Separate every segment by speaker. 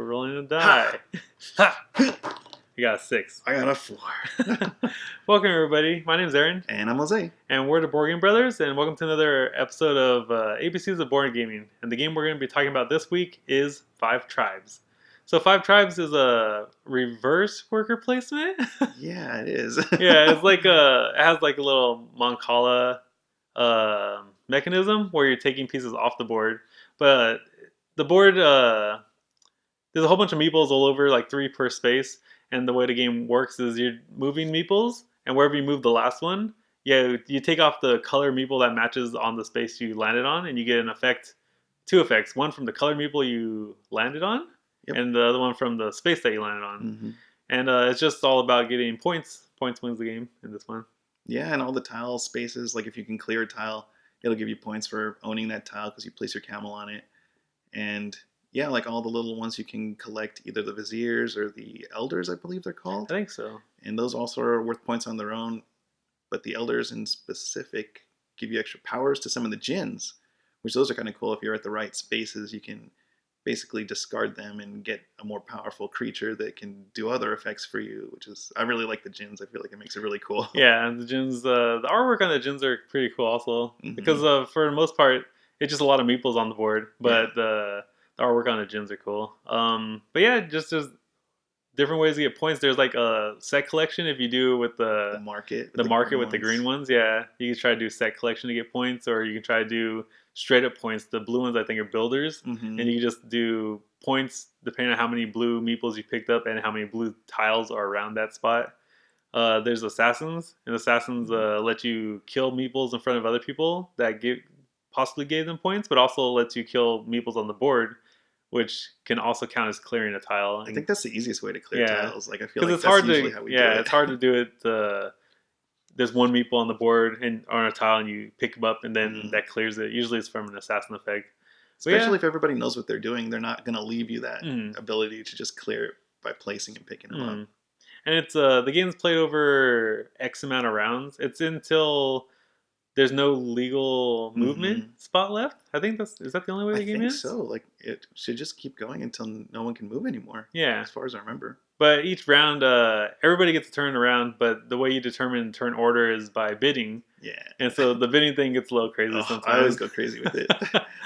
Speaker 1: we're rolling a die. Ha! You got a 6.
Speaker 2: I got a 4.
Speaker 1: Welcome, everybody. My name's Aaron.
Speaker 2: And I'm Jose.
Speaker 1: And we're the Board Game Brothers, and welcome to another episode of ABCs of Board Gaming. And the game we're going to be talking about this week is Five Tribes. So Five Tribes is a reverse worker placement.
Speaker 2: Yeah, it is.
Speaker 1: Yeah, it's like it has like a little Mancala mechanism where you're taking pieces off the board. But the board, there's a whole bunch of meeples all over, like 3 per space. And the way the game works is you're moving meeples, and wherever you move the last one, you take off the color meeple that matches on the space you landed on, and you get an effect, 2 effects. One from the color meeple you landed on,
Speaker 2: Yep.
Speaker 1: and the other one from the space that you landed on.
Speaker 2: Mm-hmm.
Speaker 1: And it's just all about getting points. Points wins the game in this one.
Speaker 2: Yeah, and all the tile spaces, like if you can clear a tile, it'll give you points for owning that tile because you place your camel on it. And yeah, like all the little ones you can collect, either the viziers or the elders, I believe they're called.
Speaker 1: I think so.
Speaker 2: And those also are worth points on their own. But the elders in specific give you extra powers to summon the djinns, which those are kind of cool. If you're at the right spaces, you can basically discard them and get a more powerful creature that can do other effects for you, which is, I really like the djinns. I feel like it makes it really cool.
Speaker 1: Yeah, and the djinns, the artwork on the djinns are pretty cool also.
Speaker 2: Mhm.
Speaker 1: Because for the most part, it's just a lot of meeples on the board, but the artwork on the djinns are cool. But yeah, just there's different ways to get points. There's like a set collection if you do with
Speaker 2: The market.
Speaker 1: the market with the green ones. Yeah, you can try to do set collection to get points, or you can try to do straight up points. The blue ones I think are builders,
Speaker 2: Mm-hmm.
Speaker 1: and you can just do points depending on how many blue meeples you picked up and how many blue tiles are around that spot. There's assassins, and assassins let you kill meeples in front of other people that possibly gave them points, but also lets you kill meeples on the board, which can also count as clearing a tile.
Speaker 2: I think that's the easiest way to clear tiles. Like I feel like
Speaker 1: it's
Speaker 2: that's
Speaker 1: hard
Speaker 2: usually
Speaker 1: to
Speaker 2: how we do it.
Speaker 1: it's hard to do it. There's one meeple on the board and on a tile, and you pick them up, and then that clears it. Usually, it's from an assassin effect.
Speaker 2: Especially if everybody knows what they're doing, they're not going to leave you that
Speaker 1: Mm.
Speaker 2: ability to just clear it by placing and picking them up.
Speaker 1: And it's the game's played over X amount of rounds. It's until there's no legal movement spot left. I think is that the only way the game is?
Speaker 2: So. Like it should just keep going until no one can move anymore.
Speaker 1: Yeah.
Speaker 2: As far as I remember.
Speaker 1: But each round, everybody gets a turn around, but the way you determine turn order is by bidding.
Speaker 2: Yeah.
Speaker 1: And so the bidding thing gets a little crazy sometimes.
Speaker 2: I always go crazy with it.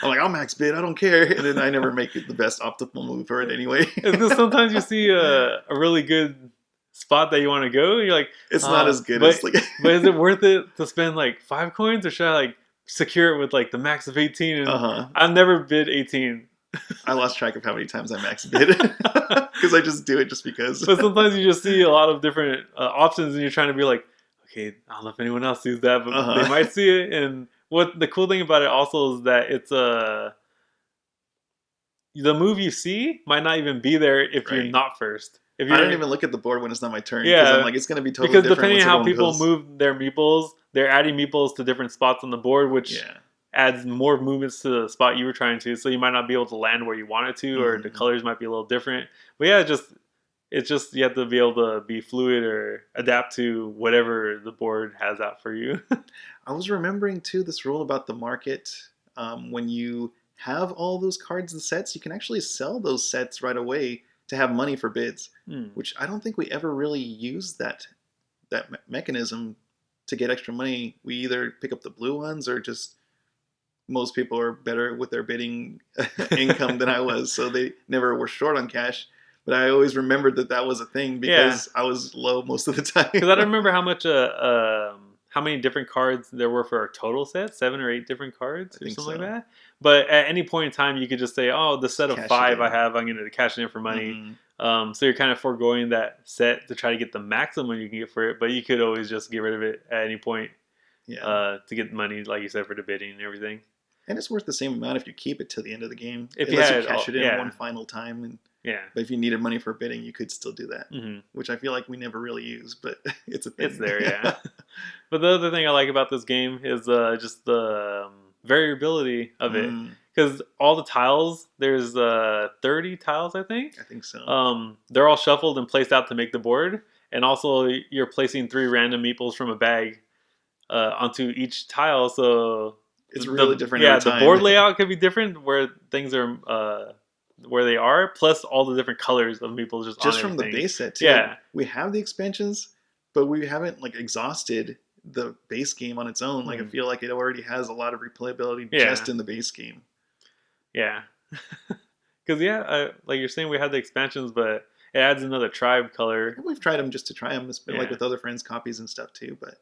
Speaker 2: I'm like, I'll max bid, I don't care. And then I never make it the best optimal move for it anyway.
Speaker 1: It's because sometimes you see a really good spot that you want to go, and you're like,
Speaker 2: it's not as good
Speaker 1: but,
Speaker 2: as like
Speaker 1: but is it worth it to spend like 5 coins, or should I like secure it with like the max of 18? And I've never bid 18.
Speaker 2: I lost track of how many times I max bid because I just do it just because.
Speaker 1: But sometimes you just see a lot of different options, and you're trying to be like, okay, I don't know if anyone else sees that, but they might see it. And what the cool thing about it also is that it's the move you see might not even be there if you're not first. If
Speaker 2: I don't even look at the board when it's not my turn.
Speaker 1: Yeah,
Speaker 2: I'm like, it's going to be totally
Speaker 1: because
Speaker 2: different.
Speaker 1: Because depending on how people move their meeples, they're adding meeples to different spots on the board, which adds more movements to the spot you were trying to. So you might not be able to land where you wanted to, or the colors might be a little different. But yeah, it's just you have to be able to be fluid or adapt to whatever the board has out for you.
Speaker 2: I was remembering too this rule about the market. When you have all those cards and sets, you can actually sell those sets right away to have money for bids, which I don't think we ever really used that mechanism to get extra money. We either pick up the blue ones, or just most people are better with their bidding income than I was, so they never were short on cash. But I always remembered that was a thing because I was low most of the time.
Speaker 1: Because I don't remember how much how many different cards there were for a total set, 7 or 8 different cards or something like that. But at any point in time, you could just say, oh, the set of 5 I have, I'm going to cash it in for money. So you're kind of foregoing that set to try to get the maximum you can get for it, but you could always just get rid of it at any point to get money, like you said, for the bidding and everything.
Speaker 2: And it's worth the same amount if you keep it till the end of the game.
Speaker 1: If
Speaker 2: Unless
Speaker 1: you
Speaker 2: cash it in one final time. But if you needed money for bidding, you could still do that. Which I feel like we never really use, but it's a thing.
Speaker 1: It's there, yeah. But the other thing I like about this game is just the variability of it. Because all the tiles, there's 30 tiles, I think.
Speaker 2: I think so.
Speaker 1: They're all shuffled and placed out to make the board. And also, you're placing 3 random meeples from a bag onto each tile. So
Speaker 2: it's really different
Speaker 1: every
Speaker 2: every time.
Speaker 1: The board layout could be different, where things are where they are, plus all the different colors of meeples just
Speaker 2: from the base set too.
Speaker 1: Yeah,
Speaker 2: like, we have the expansions, but we haven't like exhausted the base game on its own. Like I feel like it already has a lot of replayability just in the base game.
Speaker 1: Yeah, because like you're saying, we have the expansions, but it adds another tribe color.
Speaker 2: And we've tried them just to try them, like with other friends' copies and stuff too. But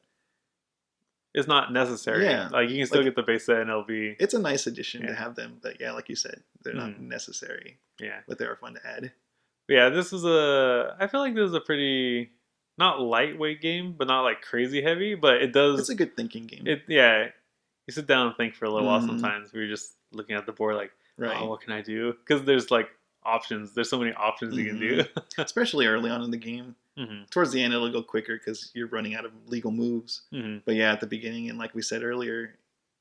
Speaker 1: it's not necessary.
Speaker 2: Yeah,
Speaker 1: like you can still get the base set, and it'll be.
Speaker 2: It's a nice addition to have them, but yeah, like you said, they're not necessary.
Speaker 1: Yeah,
Speaker 2: but they are fun to add.
Speaker 1: Yeah, I feel like this is a pretty not lightweight game, but not like crazy heavy. But it does.
Speaker 2: It's a good thinking game.
Speaker 1: You sit down and think for a little while. Sometimes we're just looking at the board like, oh, what can I do? Because there's like options. There's so many options you can do.
Speaker 2: Especially early on in the game. Towards the end, it'll go quicker because you're running out of legal moves. But yeah, at the beginning, and like we said earlier,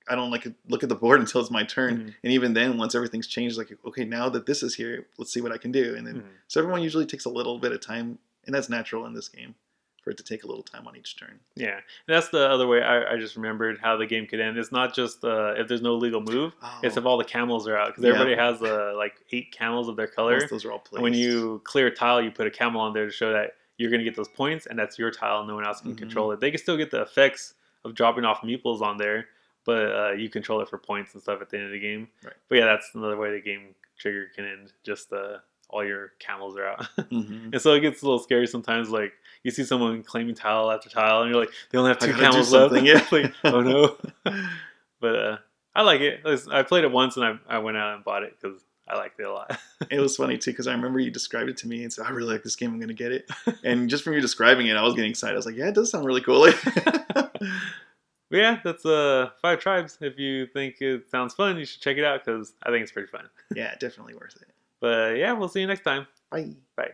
Speaker 2: I don't like to look at the board until it's my turn. And even then, once everything's changed, like, okay, now that this is here, let's see what I can do. And then, so everyone usually takes a little bit of time, and that's natural in this game, for it to take a little time on each turn.
Speaker 1: Yeah, and that's the other way I just remembered how the game could end. It's not just if there's no legal move, it's if all the camels are out. Because everybody has like 8 camels of their color.
Speaker 2: Most those are all placed.
Speaker 1: And when you clear a tile, you put a camel on there to show that you're going to get those points, and that's your tile. No one else can control it. They can still get the effects of dropping off meeples on there, but you control it for points and stuff at the end of the game.
Speaker 2: Right.
Speaker 1: But yeah, that's another way the game trigger can end. Just all your camels are out. And so it gets a little scary sometimes. Like you see someone claiming tile after tile, and you're like, they only have 2 camels left.
Speaker 2: Yeah.
Speaker 1: Like, oh no. But I like it. I played it once, and I went out and bought it because I liked it a lot.
Speaker 2: It was funny too because I remember you described it to me and said, I really like this game, I'm going to get it. And just from you describing it, I was getting excited. I was like, yeah, it does sound really cool.
Speaker 1: But yeah, that's 5 Tribes. If you think it sounds fun, you should check it out because I think it's pretty fun.
Speaker 2: Yeah, definitely worth it.
Speaker 1: But yeah, we'll see you next time.
Speaker 2: Bye.
Speaker 1: Bye.